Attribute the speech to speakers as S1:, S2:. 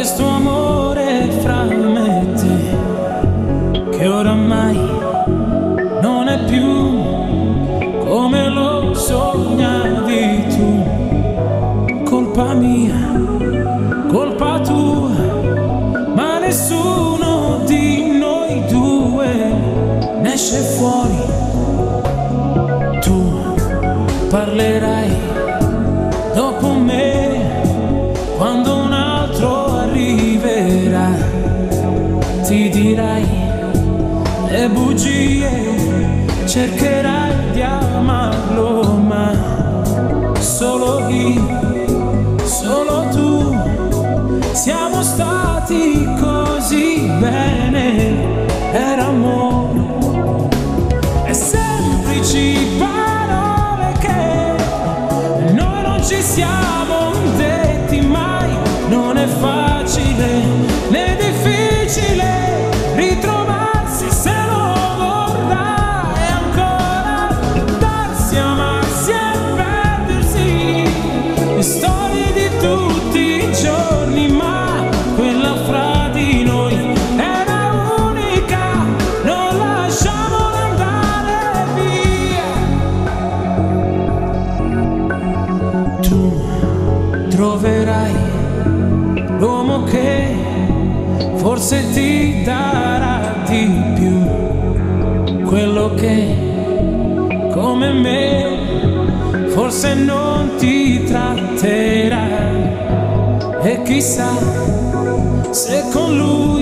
S1: questo amore fra me e te, che oramai non è più come lo sognavi tu. Colpa mia, colpa tua, ma nessuno di noi due ne esce fuori. Tu parlerai dopo me, quando un altro arriverà, ti dirai le bugie, cercherai di amarlo, ma solo io, solo tu, siamo stati così bene, era amore. E semplici parole che noi non ci siamo detti mai. Non è facile né difficile ritrovarsi se lo vorrà, e ancora darsi, amarsi e perdersi. Storie di tutti i giorni, ma quella fra di noi era unica, non lasciamola andare via. Tu troverai l'uomo che forse ti darà di più, quello che come me forse non ti tratterà, e chissà se con lui